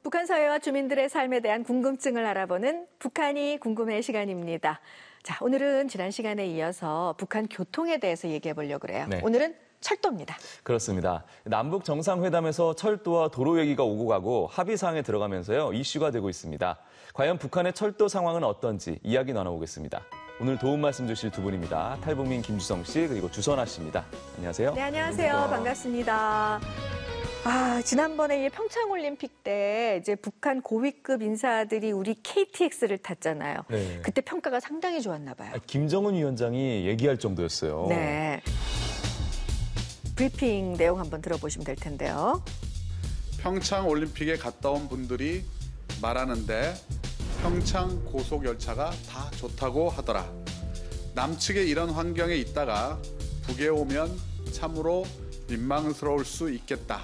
북한 사회와 주민들의 삶에 대한 궁금증을 알아보는 북한이 궁금해 시간입니다. 자, 오늘은 지난 시간에 이어서 북한 교통에 대해서 얘기해 보려고 그래요. 네. 오늘은 철도입니다. 그렇습니다. 남북 정상회담에서 철도와 도로 얘기가 오고 가고 합의사항에 들어가면서요, 이슈가 되고 있습니다. 과연 북한의 철도 상황은 어떤지 이야기 나눠보겠습니다. 오늘 도움 말씀 주실 두 분입니다. 탈북민 김주성 씨 그리고 주선아 씨입니다. 안녕하세요. 네, 안녕하세요. 반갑습니다. 지난번에 이 평창올림픽 때 이제 북한 고위급 인사들이 우리 KTX를 탔잖아요. 네. 그때 평가가 상당히 좋았나 봐요. 김정은 위원장이 얘기할 정도였어요. 네. 브리핑 내용 한번 들어보시면 될 텐데요. 평창올림픽에 갔다 온 분들이 말하는데 평창 고속열차가 다 좋다고 하더라. 남측의 이런 환경에 있다가 북에 오면 참으로 민망스러울 수 있겠다.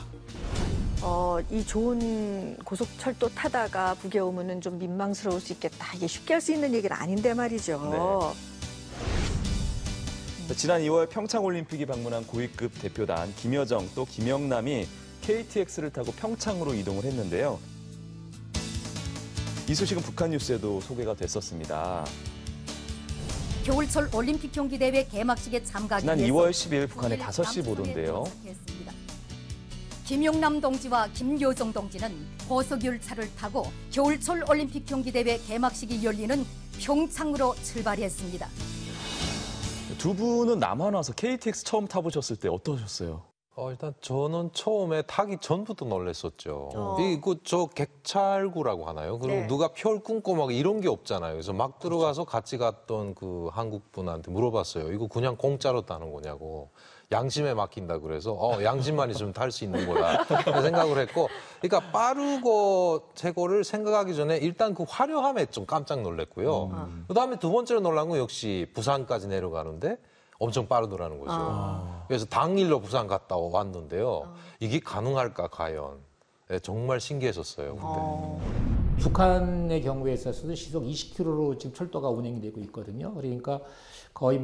이 좋은 고속철도 타다가 북에 오면은 좀 민망스러울 수 있겠다. 이게 쉽게 할 수 있는 얘기는 아닌데 말이죠. 네. 지난 2월 평창올림픽이 방문한 고위급 대표단 김여정 또 김영남이 KTX를 타고 평창으로 이동을 했는데요. 이 소식은 북한 뉴스에도 소개가 됐었습니다. 겨울철 올림픽 경기대회 개막식에 참가하기 지난 위해서 2월 10일 북한의 5시 보도인데요. 김용남 동지와 김여정 동지는 고속열차를 타고 겨울철 올림픽 경기대회 개막식이 열리는 평창으로 출발했습니다. 두 분은 남한 와서 KTX 처음 타보셨을 때 어떠셨어요? 일단 저는 처음에 타기 전부터 놀랐었죠. 저 객찰구라고 하나요? 그리고 네. 누가 표를 끊고 막 이런 게 없잖아요. 그래서 막 들어가서 같이 갔던 그 한국 분한테 물어봤어요. 이거 그냥 공짜로 타는 거냐고. 양심에 맡긴다 그래서 양심만 있으면 탈 수 있는 거다 생각을 했고, 그러니까 빠르고 최고를 생각하기 전에 일단 그 화려함에 좀 깜짝 놀랐고요. 그다음에 두 번째로 놀란 건 역시 부산까지 내려가는데 엄청 빠르더라는 거죠. 그래서 당일로 부산 갔다 왔는데요. 이게 가능할까 과연. 네, 정말 신기했었어요. 그때. 북한의 경우에 있어서도 시속 20km로 지금 철도가 운행이 되고 있거든요. 그러니까 거의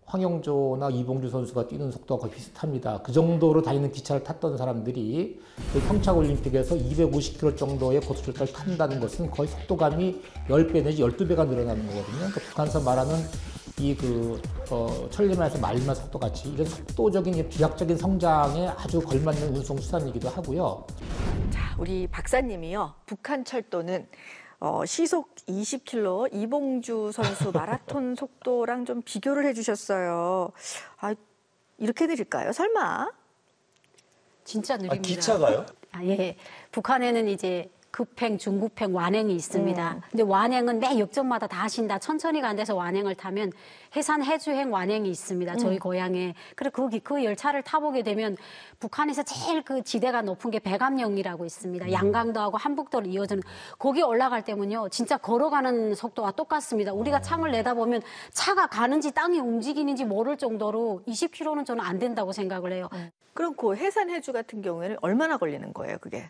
황영조나 이봉주 선수가 뛰는 속도가 거의 비슷합니다. 그 정도로 다니는 기차를 탔던 사람들이 평창올림픽에서 250km 정도의 고속철도를 탄다는 것은 거의 속도감이 10배 내지 12배가 늘어나는 거거든요. 그러니까 북한에서 말하는 천리만에서 마일만 속도같이 이런 속도적인 비약적인 성장에 아주 걸맞는 운송수단이기도 하고요. 자, 우리 박사님이요. 북한 철도는 시속 20km 이봉주 선수 마라톤 속도랑 좀 비교를 해주셨어요. 이렇게 느릴까요? 설마? 진짜 느립니다. 기차가요? 예. 북한에는 이제 급행, 중급행, 완행이 있습니다. 근데 완행은 매 역전마다 다 하신다. 천천히 간 데서 완행을 타면 해산 해주행 완행이 있습니다. 저희 고향에. 그래서 그 열차를 타보게 되면 북한에서 제일 그 지대가 높은 게 백암령이라고 있습니다. 양강도하고 한북도를 이어주는. 거기 올라갈 때면요. 진짜 걸어가는 속도와 똑같습니다. 우리가 창을 내다보면 차가 가는지 땅이 움직이는지 모를 정도로 20km는 저는 안 된다고 생각을 해요. 그럼 그 해산 해주 같은 경우에는 얼마나 걸리는 거예요, 그게?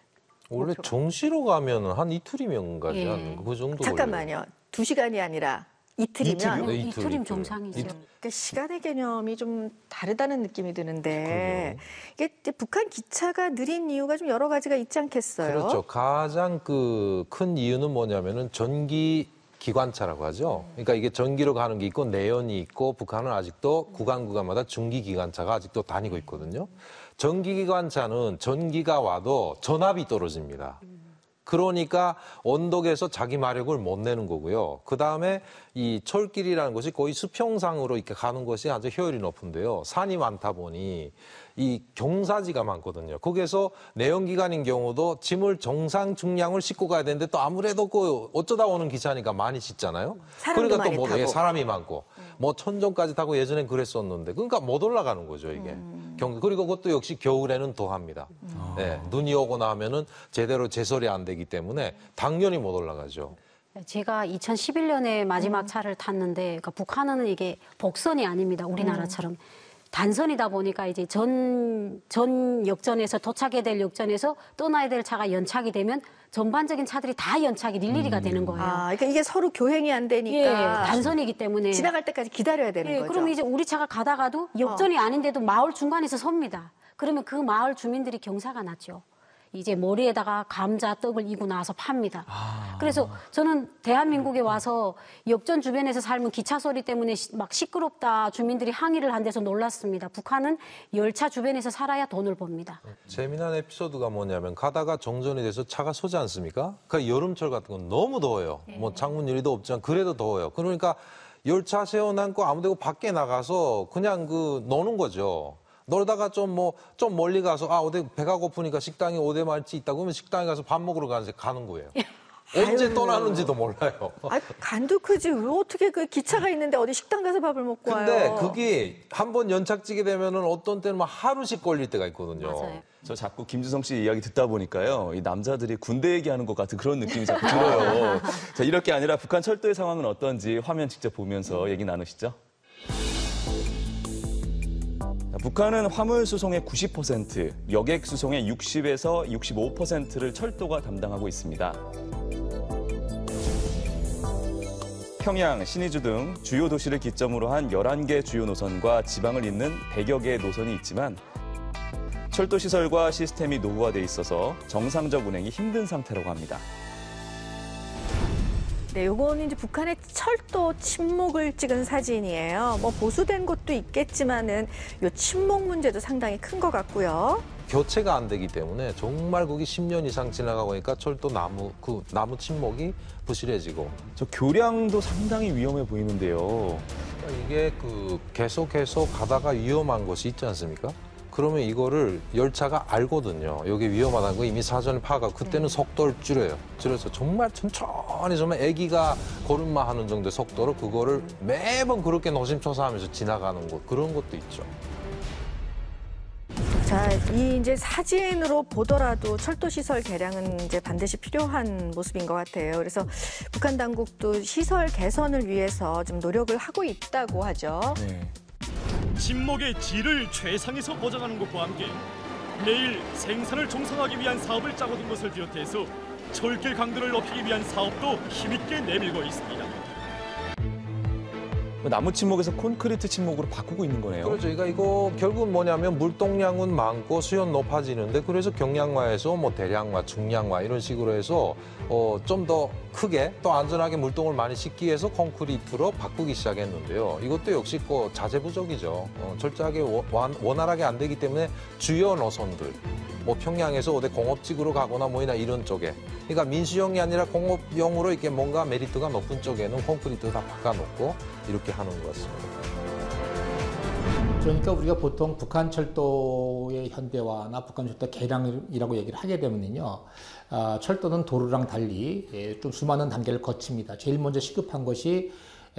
원래 정시로 가면 한 이틀이면 가지 예. 않는 그 정도. 잠깐만요. 2시간이 아니라 이틀이면? 네, 이틀이면 정상이죠. 그러니까 시간의 개념이 좀 다르다는 느낌이 드는데 이게 북한 기차가 느린 이유가 좀 여러 가지가 있지 않겠어요? 그렇죠. 가장 큰 이유는 뭐냐면은 전기 기관차라고 하죠. 그러니까 이게 전기로 가는 게 있고 내연이 있고 북한은 아직도 구간마다 중기 기관차가 아직도 다니고 있거든요. 전기 기관차는 전기가 와도 전압이 떨어집니다. 그러니까 언덕에서 자기 마력을 못 내는 거고요. 그다음에 이 철길이라는 것이 거의 수평상으로 이렇게 가는 것이 아주 효율이 높은데요. 산이 많다 보니 이 경사지가 많거든요. 거기에서 내연기관인 경우도 짐을 정상 중량을 싣고 가야 되는데 또 아무래도 어쩌다 오는 기차니까 많이 싣잖아요. 사람도 그러니까 또 많이 타고. 사람이 많고 천정까지 타고 예전엔 그랬었는데 그러니까 못 올라가는 거죠 이게. 그리고 그것도 역시 겨울에는 더 합니다. 네, 눈이 오거나 하면은 제대로 제설이 안 되기 때문에 당연히 못 올라가죠. 제가 2011년에 마지막 차를 탔는데, 그러니까 북한은 이게 복선이 아닙니다. 우리나라처럼. 단선이다 보니까 이제 전 역전에서 도착해야 될 역전에서 떠나야 될 차가 연착이 되면 전반적인 차들이 다 연착이 일일이가 되는 거예요. 그러니까 이게 서로 교행이 안 되니까 예, 단선이기 때문에 지나갈 때까지 기다려야 되는 거죠. 그럼 이제 우리 차가 가다가도 역전이 아닌데도 마을 중간에서 섭니다. 그러면 그 마을 주민들이 경사가 났죠. 이제 머리에다가 감자 떡을 이고 나서 팝니다. 그래서 저는 대한민국에 와서 역전 주변에서 살면 기차 소리 때문에 막 시끄럽다 주민들이 항의를 한 데서 놀랐습니다. 북한은 열차 주변에서 살아야 돈을 법니다. 재미난 에피소드가 뭐냐면 가다가 정전이 돼서 차가 서지 않습니까? 그러니까 여름철 같은 건 너무 더워요. 뭐 창문 열이도 없지만 그래도 더워요. 그러니까 열차 세워놓고 아무데고 밖에 나가서 그냥 노는 거죠. 놀다가 좀 멀리 가서 어디 배가 고프니까 식당에 어디 말지 있다고 하면 식당에 가서 밥 먹으러 가는 거예요. 언제 떠나는지도 몰라요. 간도 크지. 왜 어떻게 그 기차가 있는데 어디 식당 가서 밥을 먹고 와요? 근데 그게 한번 연착지게 되면은 어떤 때는 막 하루씩 걸릴 때가 있거든요. 맞아요. 저 자꾸 김주성 씨 이야기 듣다 보니까요. 이 남자들이 군대 얘기하는 것 같은 그런 느낌이 자꾸 들어요. 자, 이럴 게 아니라 북한 철도의 상황은 어떤지 화면 직접 보면서 얘기 나누시죠. 북한은 화물 수송의 90%, 여객 수송의 60에서 65%를 철도가 담당하고 있습니다. 평양, 신의주 등 주요 도시를 기점으로 한 11개 주요 노선과 지방을 잇는 100여 개의 노선이 있지만 철도 시설과 시스템이 노후화돼 있어서 정상적 운행이 힘든 상태라고 합니다. 네, 요거는 이제 북한의 철도 침묵을 찍은 사진이에요. 뭐 보수된 곳도 있겠지만은 요 침묵 문제도 상당히 큰 것 같고요. 교체가 안 되기 때문에 정말 거기 10년 이상 지나가고 하니까 철도 나무 침목이 부실해지고. 저 교량도 상당히 위험해 보이는데요. 그러니까 이게 계속해서 가다가 위험한 곳이 있지 않습니까? 그러면 이거를 열차가 알거든요. 여기 위험하다는 거 이미 사전에 파악하고 그때는 속도를 줄여요. 줄여서 정말 천천히 정말 아기가 걸음마 하는 정도의 속도로 그거를 매번 그렇게 노심초사하면서 지나가는 곳 그런 것도 있죠. 자, 이 이제 사진으로 보더라도 철도 시설 개량은 이제 반드시 필요한 모습인 것 같아요. 그래서 북한 당국도 시설 개선을 위해서 좀 노력을 하고 있다고 하죠. 네. 침목의 질을 최상에서 보장하는 것과 함께 내일 생산을 정상화하기 위한 사업을 짜고든 것을 비롯해서 철길 강도를 높이기 위한 사업도 힘있게 내밀고 있습니다. 나무 침목에서 콘크리트 침목으로 바꾸고 있는 거네요. 그렇죠. 그러니까 이거 결국은 뭐냐면 물동량은 많고 수요는 높아지는데 그래서 경량화해서 뭐 대량화, 중량화 이런 식으로 해서 좀 더 크게 또 안전하게 물동을 많이 싣기 위해서 콘크리트로 바꾸기 시작했는데요. 이것도 역시 자재부족이죠. 철저하게 원활하게 안 되기 때문에 주요 노선들, 뭐 평양에서 어디 공업지구로 가거나 뭐이나 이런 쪽에, 그러니까 민수용이 아니라 공업용으로 이렇게 뭔가 메리트가 높은 쪽에는 콘크리트 다 바꿔놓고 이렇게 하는 것 같습니다. 그러니까 우리가 보통 북한 철도의 현대화나 북한 철도 개량이라고 얘기를 하게 되면요, 철도는 도로랑 달리 좀 수많은 단계를 거칩니다. 제일 먼저 시급한 것이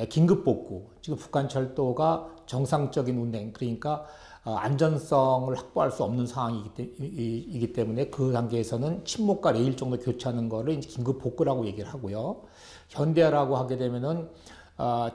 긴급 복구. 지금 북한 철도가 정상적인 운행, 그러니까 안전성을 확보할 수 없는 상황이기 때문에 그 단계에서는 침목과 레일 정도 교체하는 거를 이제 긴급 복구라고 얘기를 하고요. 현대화라고 하게 되면은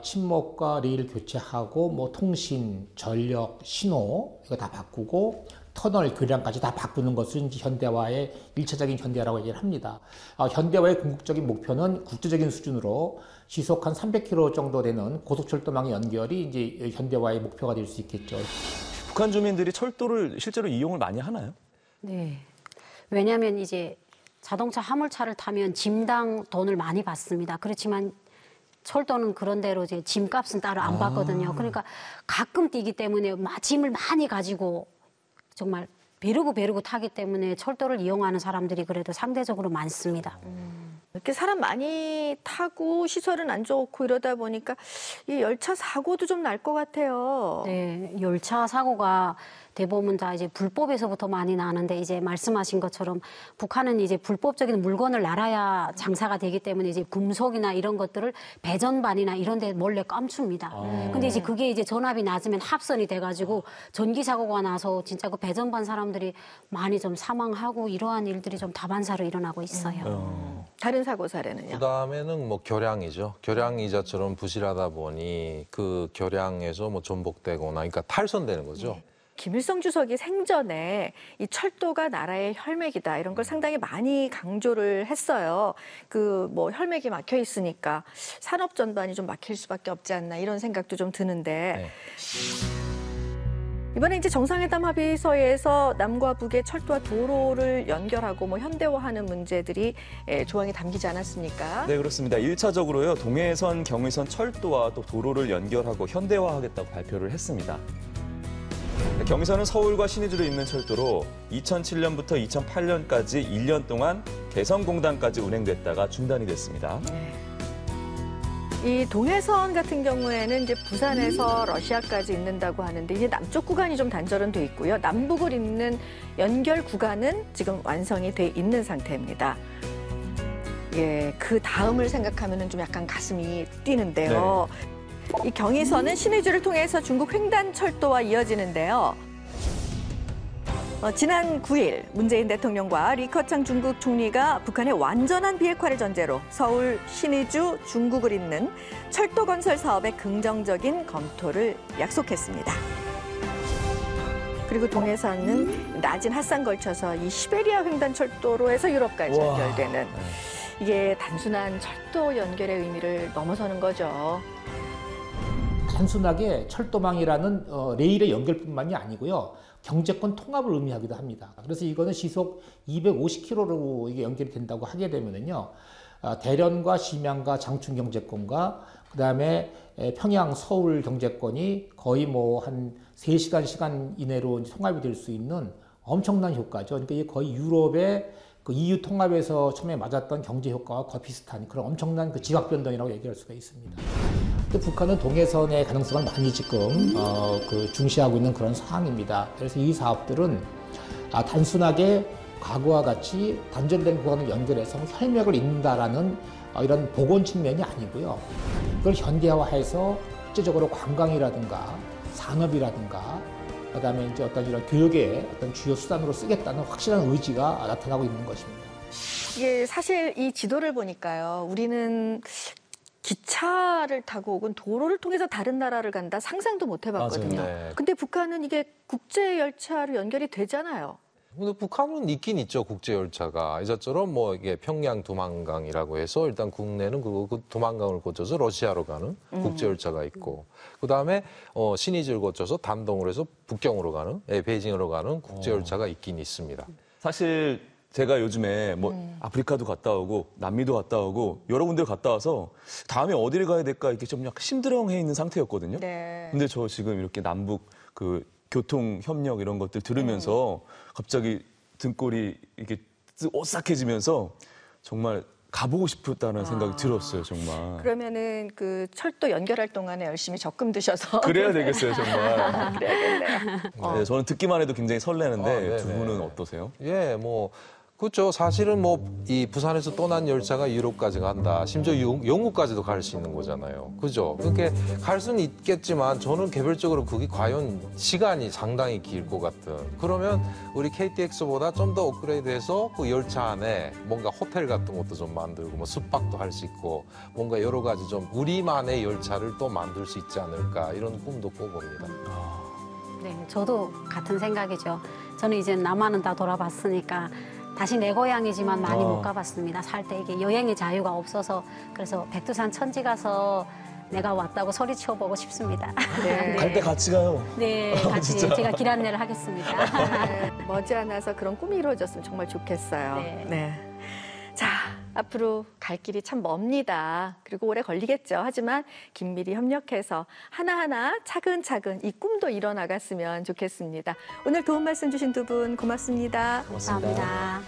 침목과 레일 교체하고 뭐 통신, 전력, 신호 이거 다 바꾸고 터널 교량까지 다 바꾸는 것을 이제 현대화의 1차적인 현대화라고 얘기를 합니다. 현대화의 궁극적인 목표는 국제적인 수준으로 시속 한 300km 정도 되는 고속철도망의 연결이 이제 현대화의 목표가 될 수 있겠죠. 북한 주민들이 철도를 실제로 이용을 많이 하나요? 네. 왜냐하면 이제 자동차 화물차를 타면 짐당 돈을 많이 받습니다. 그렇지만 철도는 그런 대로 이제 짐값은 따로 안 받거든요. 그러니까 가끔 뛰기 때문에 짐을 많이 가지고 정말 베르고 타기 때문에 철도를 이용하는 사람들이 그래도 상대적으로 많습니다. 이렇게 사람 많이 타고 시설은 안 좋고 이러다 보니까 이 열차 사고도 좀 날 것 같아요. 네, 열차 사고가 대부분 다 이제 불법에서부터 많이 나는데 이제 말씀하신 것처럼 북한은 이제 불법적인 물건을 날아야 장사가 되기 때문에 이제 금속이나 이런 것들을 배전반이나 이런 데 몰래 감춥니다. 근데 이제 그게 이제 전압이 낮으면 합선이 돼가지고 전기 사고가 나서 진짜 그 배전반 사람들이 많이 좀 사망하고 이러한 일들이 좀 다반사로 일어나고 있어요. 다른 사고 사례는요? 그다음에는 뭐 교량이죠. 교량이자처럼 부실하다 보니 그 교량에서 뭐 전복되거나 그러니까 탈선되는 거죠. 네. 김일성 주석이 생전에 이 철도가 나라의 혈맥이다 이런 걸 상당히 많이 강조를 했어요. 그 뭐 혈맥이 막혀 있으니까 산업 전반이 좀 막힐 수밖에 없지 않나 이런 생각도 좀 드는데. 네. 이번에 이제 정상회담 합의서에서 남과 북의 철도와 도로를 연결하고 뭐 현대화하는 문제들이 조항이 담기지 않았습니까? 네, 그렇습니다. 1차적으로요, 동해선, 경의선 철도와 또 도로를 연결하고 현대화하겠다고 발표를 했습니다. 경의선은 서울과 신의주로 잇는 철도로 2007년부터 2008년까지 1년 동안 개성공단까지 운행됐다가 중단이 됐습니다. 이 동해선 같은 경우에는 이제 부산에서 러시아까지 잇는다고 하는데 이제 남쪽 구간이 좀 단절은 돼 있고요. 남북을 잇는 연결 구간은 지금 완성이 돼 있는 상태입니다. 예, 그 다음을 생각하면은 좀 약간 가슴이 뛰는데요. 이 경의선은 신의주를 통해서 중국 횡단철도와 이어지는데요. 지난 9일 문재인 대통령과 리커창 중국 총리가 북한의 완전한 비핵화를 전제로 서울, 신의주, 중국을 잇는 철도 건설 사업의 긍정적인 검토를 약속했습니다. 그리고 동해선은 낮은 핫산 걸쳐서 이 시베리아 횡단철도로 해서 유럽까지 연결되는 이게 단순한 철도 연결의 의미를 넘어서는 거죠. 단순하게 철도망이라는 레일의 연결뿐만이 아니고요. 경제권 통합을 의미하기도 합니다. 그래서 이거는 시속 250km로 이게 연결이 된다고 하게 되면은요. 대련과 심양과 장춘 경제권과 그다음에 평양, 서울 경제권이 거의 뭐 한 3시간 시간 이내로 통합이 될 수 있는 엄청난 효과죠. 그러니까 이게 거의 유럽의 그 EU 통합에서 처음에 맞았던 경제 효과와 거의 비슷한 그런 엄청난 그 지각 변동이라고 얘기할 수가 있습니다. 또 북한은 동해선의 가능성을 많이 지금 중시하고 있는 그런 상황입니다. 그래서 이 사업들은 단순하게 과거와 같이 단절된 구간을 연결해서 혈맥을 잇는다라는 이런 복원 측면이 아니고요. 이걸 현대화해서 국제적으로 관광이라든가 산업이라든가 그다음에 이제 어떤 이런 교육의 어떤 주요 수단으로 쓰겠다는 확실한 의지가 나타나고 있는 것입니다. 이게 사실 이 지도를 보니까요. 우리는 기차를 타고 혹은 도로를 통해서 다른 나라를 간다 상상도 못 해봤거든요. 네. 근데 북한은 이게 국제 열차로 연결이 되잖아요. 근데 북한은 있긴 있죠, 국제 열차가. 이것처럼 뭐 이게 평양 두만강이라고 해서 일단 국내는 그 두만강을 거쳐서 러시아로 가는 국제 열차가 있고, 그 다음에 신의주를 거쳐서 단동으로 해서 북경으로 가는, 베이징으로 가는 국제 열차가 있긴 있습니다. 사실 제가 요즘에 뭐 아프리카도 갔다 오고 남미도 갔다 오고 여러 군데 갔다 와서 다음에 어디를 가야 될까 이렇게 좀 약간 심드렁해 있는 상태였거든요. 네. 근데 저 지금 이렇게 남북 그 교통 협력 이런 것들 들으면서 갑자기 등골이 이렇게 오싹해지면서 정말 가보고 싶다는 생각이 들었어요, 정말. 그러면은 그 철도 연결할 동안에 열심히 적금 드셔서 그래야 되겠어요, 정말. 그래야겠네요. 네, 저는 듣기만 해도 굉장히 설레는데 네네. 두 분은 어떠세요? 예, 뭐 그렇죠. 사실은 뭐 이 부산에서 떠난 열차가 유럽까지 간다. 심지어 영국까지도 갈 수 있는 거잖아요. 그죠? 그러니까 갈 수는 있겠지만 저는 개별적으로 그게 과연 시간이 상당히 길 것 같은. 그러면 우리 KTX보다 좀 더 업그레이드해서 그 열차 안에 뭔가 호텔 같은 것도 좀 만들고 뭐 숙박도 할 수 있고 뭔가 여러 가지 좀 우리만의 열차를 또 만들 수 있지 않을까 이런 꿈도 꿔봅니다. 네, 저도 같은 생각이죠. 저는 이제 남한은 다 돌아봤으니까 다시 내 고향이지만 많이 못 가봤습니다. 살 때 이게 여행의 자유가 없어서 그래서 백두산 천지 가서 내가 왔다고 소리쳐보고 싶습니다. 네. 갈 때 같이 가요. 네, 같이 제가 길 안내를 하겠습니다. 네, 머지않아서 그런 꿈이 이루어졌으면 정말 좋겠어요. 네. 자, 앞으로 갈 길이 참 멉니다. 그리고 오래 걸리겠죠. 하지만 긴밀히 협력해서 하나하나 차근차근 이 꿈도 이뤄나갔으면 좋겠습니다. 오늘 도움 말씀 주신 두 분 고맙습니다. 감사합니다.